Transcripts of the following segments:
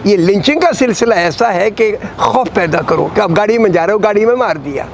ये लिंचिंग का सिलसिला ऐसा है कि खौफ पैदा करो कि आप गाड़ी में जा रहे हो, गाड़ी में मार दिया,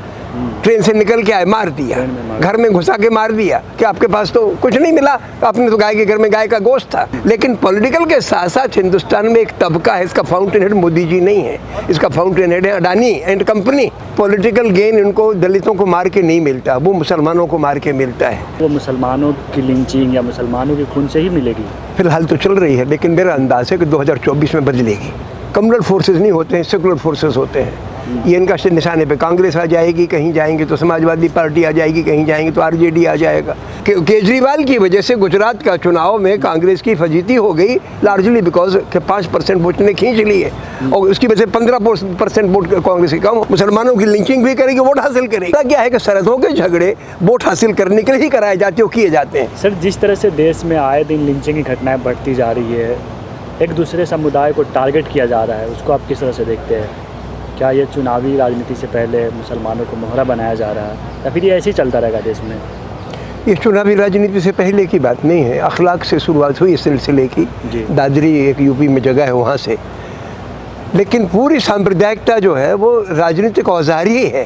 ट्रेन से निकल के आए मार दिया, घर में घुसा के मार दिया कि आपके पास तो कुछ नहीं मिला, आपने तो गाय के घर में गाय का गोश्त था। लेकिन पॉलिटिकल के साथ साथ हिंदुस्तान में एक तबका है, इसका फाउंटेन हेड मोदी जी नहीं है, इसका फाउंटेन हेड है Adani and company. Political gain इनको दलितों को मार के नहीं मिलता, वो मुसलमानों को मार के मिलता है। वो मुसलमानों की लिंचिंग या मुसलमानों के खून से ही मिलेगी? फिलहाल तो चल रही है, लेकिन मेरा अंदाज है कि 2024 में बदलेगी। कम्युनल फोर्सेस नहीं होते हैं, सेकुलर फोर्सेस होते हैं। ये इनका निशाने पे कांग्रेस आ जाएगी, कहीं जाएंगे तो समाजवादी पार्टी आ जाएगी, कहीं जाएंगे तो आरजेडी आ जाएगा। केजरीवाल की वजह से गुजरात का चुनाव में कांग्रेस की फजीती हो गई, लार्जली बिकॉज के 5% वोट ने खींच लिए और उसकी वजह से 15% वोट कांग्रेस की कम। मुसलमानों की लिंचिंग भी करेगी, वोट हासिल करेगी। क्या है कि सरहदों के झगड़े वोट हासिल करने के लिए ही कराए जाते हो, किए जाते हैं। सर, जिस तरह से देश में आए दिन लिंचिंग की घटनाएं बढ़ती जा रही है, एक दूसरे समुदाय को टारगेट किया जा रहा है, उसको आप किस तरह से देखते हैं? क्या ये चुनावी राजनीति से पहले मुसलमानों को मोहरा बनाया जा रहा है या फिर ये ऐसे ही चलता रहेगा देश में? ये चुनावी राजनीति से पहले की बात नहीं है, अखलाक से शुरुआत हुई इस सिलसिले की। दादरी एक यूपी में जगह है, वहाँ से। लेकिन पूरी सांप्रदायिकता जो है वो राजनीतिक औजार ही है।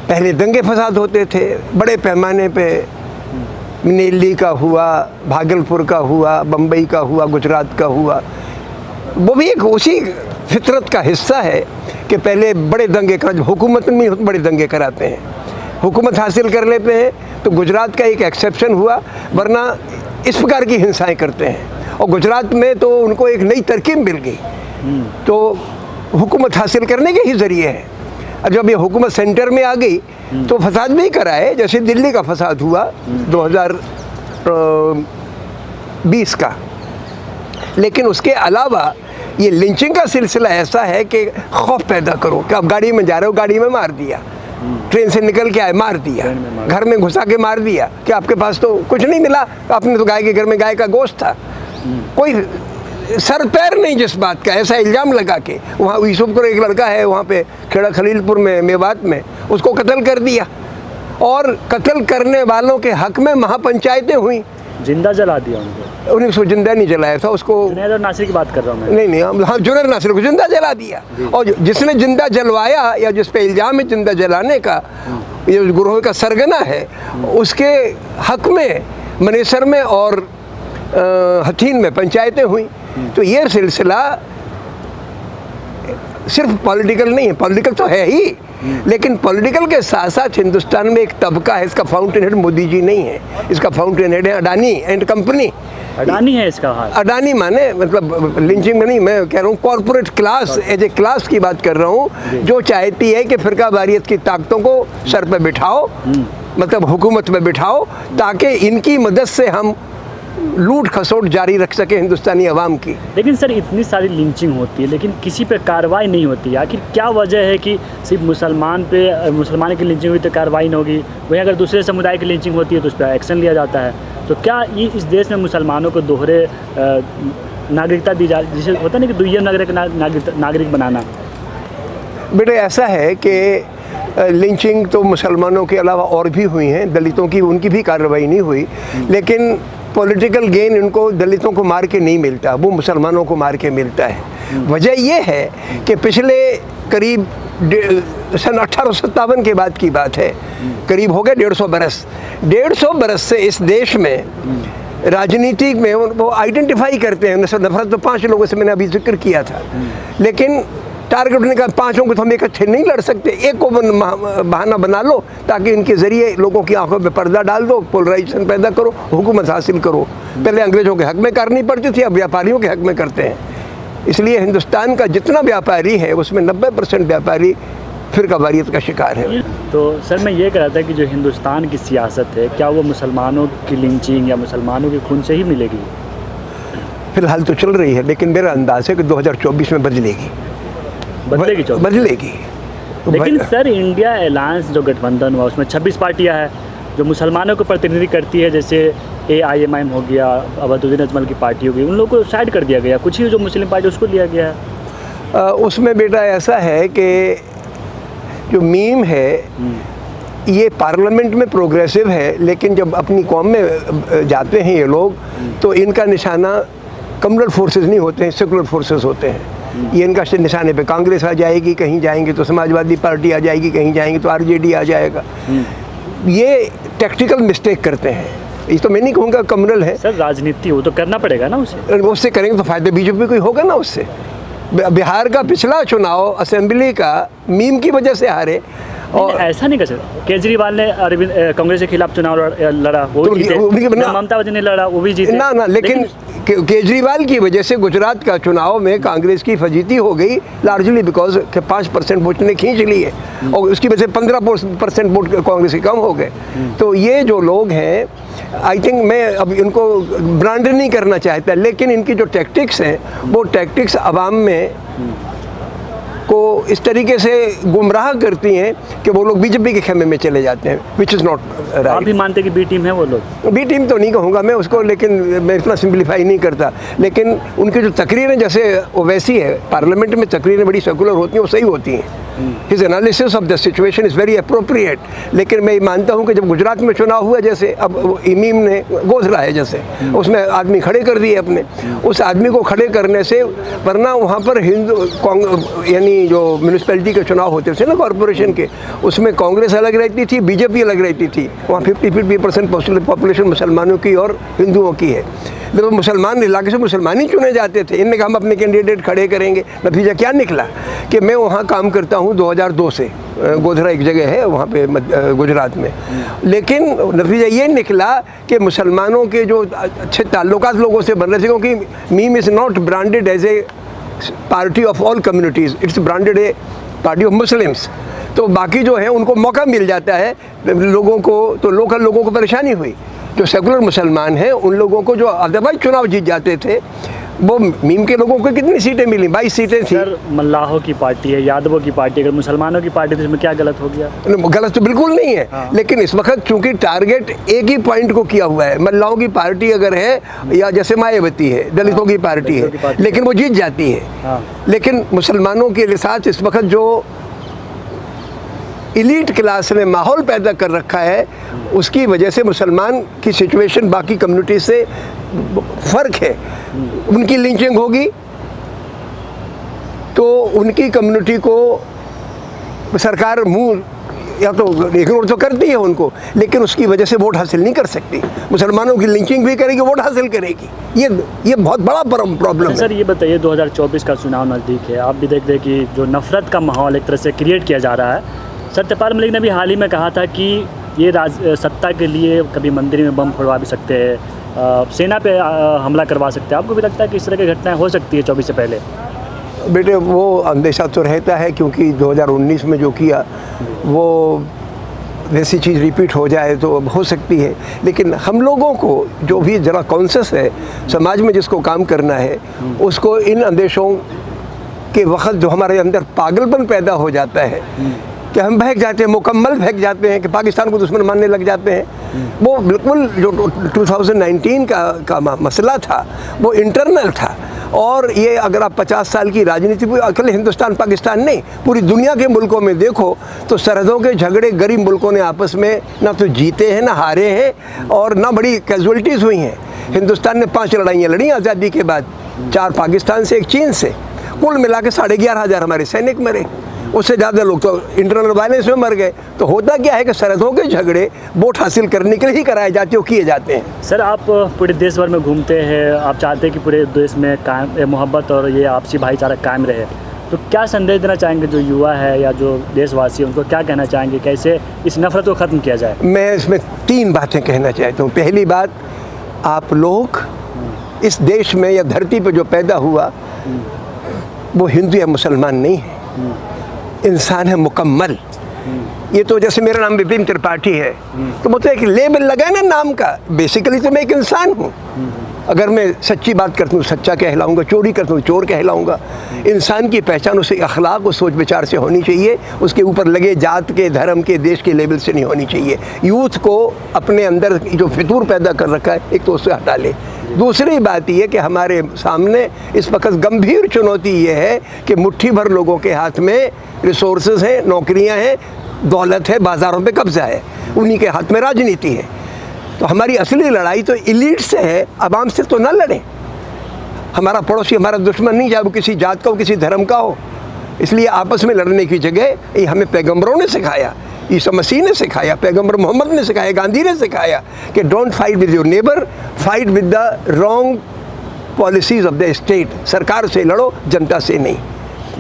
पहले दंगे फसाद होते थे बड़े पैमाने पे, नीली का हुआ, भागलपुर का हुआ, बम्बई का हुआ, गुजरात का हुआ। वो भी एक उसी फितरत का हिस्सा है कि पहले बड़े दंगे कर, हुकूमत में बड़े दंगे कराते हैं, हुकूमत हासिल कर लेते हैं। तो गुजरात का एक एक्सेप्शन हुआ, वरना इस प्रकार की हिंसाएं करते हैं। और गुजरात में तो उनको एक नई तरकीब मिल गई, तो हुकूमत हासिल करने के ही ज़रिए है। और जब ये हुकूमत सेंटर में आ गई तो फसाद भी कराए, जैसे दिल्ली का फसाद हुआ 2020 का। लेकिन उसके अलावा ये लिंचिंग का सिलसिला ऐसा है कि खौफ पैदा करो कि आप गाड़ी में जा रहे हो, गाड़ी में मार दिया, ट्रेन से निकल के आए मार दिया, घर में घुसा के मार दिया कि आपके पास तो कुछ नहीं मिला, आपने तो गाय के घर में गाय का गोश्त था। कोई सर पैर नहीं जिस बात का, ऐसा इल्ज़ाम लगा के वहाँ यूसुफपुर एक लड़का है, वहाँ पे खेड़ा खलीलपुर में, मेवात में, उसको कत्ल कर दिया। और कत्ल करने वालों के हक में महापंचायतें हुई, जिंदा जला दिया उनको। उन्हें उसको जिंदा नहीं जलाया था, उसको जुनैद और नासिर की बात कर रहा हूँ मैं। नहीं, हाँ, जुनैद नासिर को जिंदा जला दिया। और जिसने जिंदा जलवाया या जिस पे इल्ज़ाम है जिंदा जलाने का, ये गुरोह का सरगना है, उसके हक में मनेसर में और हथीन में पंचायतें हुई। तो ये सिलसिला सिर्फ पॉलिटिकल नहीं है, पॉलिटिकल तो है ही, लेकिन पॉलिटिकल के साथ साथ हिंदुस्तान में एक तबका है, इसका फाउंटेन हेड मोदी जी नहीं है, इसका फाउंटेन हेड है अडानी एंड कंपनी। अडानी है इसका हाल। अडानी माने मतलब लिंचिंग में नहीं, मैं कह रहा हूँ corporate class, as a class की बात कर रहा हूँ, जो चाहती है कि फिरका वारियत की ताकतों को सर पे बिठाओ, मतलब हुकूमत में बिठाओ, ताकि इनकी मदद से हम लूट खसोट जारी रख सके हिंदुस्तानी अवाम की। लेकिन सर, इतनी सारी लिंचिंग होती है लेकिन किसी पे कार्रवाई नहीं होती, आखिर क्या वजह है कि सिर्फ मुसलमान की लिंचिंग हुई तो कार्रवाई नहीं होगी, वहीं अगर दूसरे समुदाय की लिंचिंग होती है तो उस पर एक्शन लिया जाता है? तो क्या ये इस देश में मुसलमानों को दोहरे नागरिकता दी जा, जिसे होता नहीं कि दुइयम नागरिक बनाना? बेटे ऐसा है कि लिंचिंग तो मुसलमानों के अलावा और भी हुई हैं, दलितों की उनकी भी कार्रवाई नहीं हुई, लेकिन पॉलिटिकल गेन इनको दलितों को मार के नहीं मिलता, वो मुसलमानों को मार के मिलता है। वजह ये है कि पिछले करीब सन 1857 के बाद की बात है, करीब हो गए 150 बरस से इस देश में राजनीति में वो आइडेंटिफाई करते हैं। नफरत तो 5 लोगों से मैंने अभी जिक्र किया था, लेकिन टारगेट ने कहा 5 को तो हम इकट्ठे नहीं लड़ सकते, एक को बहाना बना लो ताकि इनके ज़रिए लोगों की आंखों पे पर्दा डाल दो, पोलराइजेशन पैदा करो, हुकूमत हासिल करो। पहले अंग्रेज़ों के हक में करनी पड़ती थी, अब व्यापारियों के हक में करते हैं। इसलिए हिंदुस्तान का जितना व्यापारी है उसमें 90% व्यापारी फिरका वारियत का शिकार है। तो सर, मैं ये कह रहा था कि जो हिंदुस्तान की सियासत है, क्या वो मुसलमानों की लिंचिंग या मुसलमानों के खून से ही मिलेगी? फिलहाल तो चल रही है, लेकिन मेरा अंदाज़ है कि 2024 में बदलेगी। लेकिन सर, इंडिया अलायंस जो गठबंधन हुआ उसमें 26 पार्टियां हैं जो मुसलमानों को प्रतिनिधि करती है, जैसे AIMIM हो गया, अवधुद्दीन अजमल की पार्टी हो गई, उन लोगों को साइड कर दिया गया, कुछ ही जो मुस्लिम पार्टी उसको लिया गया है। उसमें बेटा ऐसा है कि जो मीम है ये पार्लियामेंट में प्रोग्रेसिव है, लेकिन जब अपनी कौम में जाते हैं ये लोग तो इनका निशाना कम्युनल फोर्सेस नहीं होते हैं, सेकुलर फोर्सेस होते हैं। ये इनका निशाने पे कांग्रेस आ जाएगी, कहीं जाएंगे तो समाजवादी पार्टी आ जाएगी, कहीं जाएंगे तो आरजेडी आ जाएगा। ये टैक्टिकल मिस्टेक करते हैं। ये तो मैं नहीं कहूँगा कम्युनल है सर, राजनीति वो तो करना पड़ेगा ना उसे। उससे करेंगे तो फायदे बीजेपी को ही होगा ना उससे। बिहार का पिछला चुनाव असेंबली का मीम की वजह से हारे। और ऐसा नहीं कर सकते। केजरीवाल ने अरविंद कांग्रेस के खिलाफ चुनाव लड़ा, वो तो भी जीते। ना- ममता बनर्जी ने लड़ा, वो भी जीते। ना लेकिन केजरीवाल की वजह से गुजरात का चुनाव में कांग्रेस की फजीती हो गई, लार्जली बिकॉज के 5% वोट ने खींच लिए और उसकी वजह से 15% वोट कांग्रेस के कम हो गए। तो ये जो लोग हैं, आई थिंक मैं अब इनको ब्रांड नहीं करना चाहता, लेकिन इनकी जो टैक्टिक्स हैं वो टैक्टिक्स अवाम में को इस तरीके से गुमराह करती हैं कि वो लोग बीजेपी के खेमे में चले जाते हैं, विच इज़ नॉट आप राइट। भी मानते हैं कि बी टीम है वो लोग? बी टीम तो नहीं कहूँगा मैं उसको, लेकिन मैं इतना सिंप्लीफाई नहीं करता। लेकिन उनकी जो तकरीरें जैसे वो वैसी है, पार्लियामेंट में तकरीरें बड़ी सेकुलर होती हैं, वो सही होती हैं। His analysis of the situation is very appropriate. लेकिन मैं मानता हूँ कि जब गुजरात में चुनाव हुआ, जैसे अब इमीम ने गोद रहा है, जैसे उसमें आदमी खड़े कर दिए अपने, उस आदमी को खड़े करने से, वरना वहाँ पर यानी जो म्यूनिसिपैलिटी के चुनाव होते थे ना कॉरपोरेशन के, उसमें कांग्रेस अलग रहती थी, बीजेपी अलग रहती थी। वहाँ 50% पॉपुलेशन मुसलमानों की और हिंदुओं की है। जब मुसलमान इलाके से मुसलमान ही चुने जाते थे, इनने कहा हम अपने कैंडिडेट खड़े करेंगे। नतीजा क्या निकला कि मैं वहाँ काम करता हूँ 2002 से, गोधरा एक जगह है वहाँ पे गुजरात में, लेकिन नतीजा ये निकला कि मुसलमानों के जो अच्छे ताल्लुकात लोगों से बन रहे थे, क्योंकि MIM is not branded as a party of all communities, it's branded a party of Muslims. तो बाकी जो है उनको मौका मिल जाता है लोगों को, तो लोकल लोगों को परेशानी हुई। जो सेकुलर मुसलमान हैं उन लोगों को जो अदरवाइज चुनाव जीत जाते थे, वो मीम के लोगों को कितनी सीटें मिली? 22 सीटें थी। सर, मल्लाहों की पार्टी है, यादवों की पार्टी, अगर मुसलमानों की पार्टी तो इसमें क्या गलत हो गया? गलत तो बिल्कुल नहीं है। हाँ। लेकिन इस वक्त चूंकि टारगेट एक ही पॉइंट को किया हुआ है, मल्लाहों की पार्टी अगर है, या जैसे मायावती है, दलितों की पार्टी है, लेकिन वो जीत जाती है। हाँ। लेकिन मुसलमानों के साथ इस वक्त जो इलीट क्लास ने माहौल पैदा कर रखा है, उसकी वजह से मुसलमान की सिचुएशन बाकी कम्युनिटी से फ़र्क है। उनकी लिंचिंग होगी तो उनकी कम्युनिटी को सरकार मुंह या तो इग्नोर तो करती है उनको, लेकिन उसकी वजह से वोट हासिल नहीं कर सकती। मुसलमानों की लिंचिंग भी करेगी, वोट हासिल करेगी। ये बहुत बड़ा प्रॉब्लम है। सर, ये बताइए, 2024 का चुनाव नज़दीक है, आप भी देख रहे कि जो नफरत का माहौल एक तरह से क्रिएट किया जा रहा है। सत्यपाल मलिक ने भी हाल ही में कहा था कि ये सत्ता के लिए कभी मंदिर में बम फोड़वा भी सकते हैं, सेना पे हमला करवा सकते हैं। आपको भी लगता है कि इस तरह की घटनाएं हो सकती है 24 से पहले? बेटे, वो अंदेशा तो रहता है, क्योंकि 2019 में जो किया वो वैसी चीज़ रिपीट हो जाए तो हो सकती है। लेकिन हम लोगों को जो भी ज़रा कॉन्शियस है, समाज में जिसको काम करना है, उसको इन अंदेशों के वक्त जो हमारे अंदर पागलपन पैदा हो जाता है कि हम बहक जाते हैं, मुकम्मल बहक जाते हैं, कि पाकिस्तान को दुश्मन मानने लग जाते हैं। वो बिल्कुल जो 2019 का मसला था वो इंटरनल था। और ये अगर आप 50 साल की राजनीति, अकेले हिंदुस्तान पाकिस्तान नहीं, पूरी दुनिया के मुल्कों में देखो तो सरहदों के झगड़े गरीब मुल्कों ने आपस में ना तो जीते हैं, ना हारे हैं, और ना बड़ी कैजुअलिटीज़ हुई हैं। हिंदुस्तान ने 5 लड़ाइयाँ लड़ी आज़ादी के बाद, 4 पाकिस्तान से, 1 चीन से। कुल मिला के 11,500 हमारे सैनिक मरे, उससे ज़्यादा लोग तो इंटरनल वायलेंस में मर गए। तो होता क्या है कि सरहदों के झगड़े वोट हासिल करने के लिए ही कराए जाते हो, किए जाते हैं। सर, आप पूरे देश भर में घूमते हैं, आप चाहते हैं कि पूरे देश में कायम मोहब्बत और ये आपसी भाईचारा कायम रहे, तो क्या संदेश देना चाहेंगे जो युवा है या जो देशवासी हैं, उनको क्या कहना चाहेंगे, कैसे इस नफरत को ख़त्म किया जाए? मैं इसमें 3 बातें कहना चाहता हूँ। पहली बात, आप लोग इस देश में या धरती पर जो पैदा हुआ वो हिंदू या मुसलमान नहीं है, इंसान है मुकम्मल। ये तो जैसे मेरा नाम विपिन त्रिपाठी है, तो मुझे एक लेबल लगा है ना नाम का, बेसिकली तो मैं एक इंसान हूँ। अगर मैं सच्ची बात करता हूँ सच्चा कहलाऊँगा, चोरी करता हूँ चोर कहलाऊँगा। इंसान की पहचान उसे अखलाक और सोच विचार से होनी चाहिए, उसके ऊपर लगे जात के, धर्म के, देश के लेबल से नहीं होनी चाहिए। यूथ को अपने अंदर जो फितूर पैदा कर रखा है, एक तो उससे हटा ले। दूसरी बात यह कि हमारे सामने इस वक्त गंभीर चुनौती ये है कि मुट्ठी भर लोगों के हाथ में रिसोर्सेज हैं, नौकरियां हैं, दौलत है, बाज़ारों पे कब्ज़ा है, उन्हीं के हाथ में राजनीति है। तो हमारी असली लड़ाई तो इलीट से है, आवाम से तो ना लड़ें। हमारा पड़ोसी हमारा दुश्मन नहीं, चाहे वो किसी जात का हो, किसी धर्म का हो। इसलिए आपस में लड़ने की जगह ये हमें पैगंबरों ने सिखाया, ईसा मसीह ने सिखाया, पैगंबर मोहम्मद ने सिखाया, गांधी ने सिखाया कि don't fight with your neighbour, fight with the wrong policies of the state. सरकार से लड़ो, जनता से नहीं।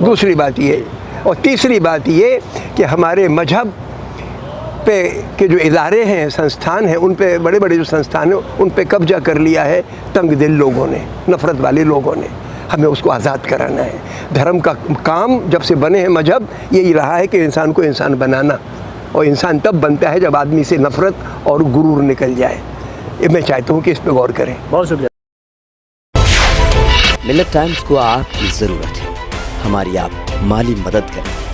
दूसरी बात ये, और तीसरी बात ये कि हमारे मजहब पे के जो इदारे हैं, संस्थान हैं, उन पे बड़े बड़े जो संस्थान हैं उन पे कब्जा कर लिया है तंग दिल लोगों ने, नफ़रत वाले लोगों ने। हमें उसको आज़ाद कराना है। धर्म का काम जब से बने हैं मजहब, यही रहा है कि इंसान को इंसान बनाना, और इंसान तब बनता है जब आदमी से नफ़रत और गुरूर निकल जाए। ये मैं चाहता हूँ कि इस पर गौर करें। बहुत शुक्रिया। मिल्लत टाइम्स को आपकी ज़रूरत है, हमारी आप माली मदद करें।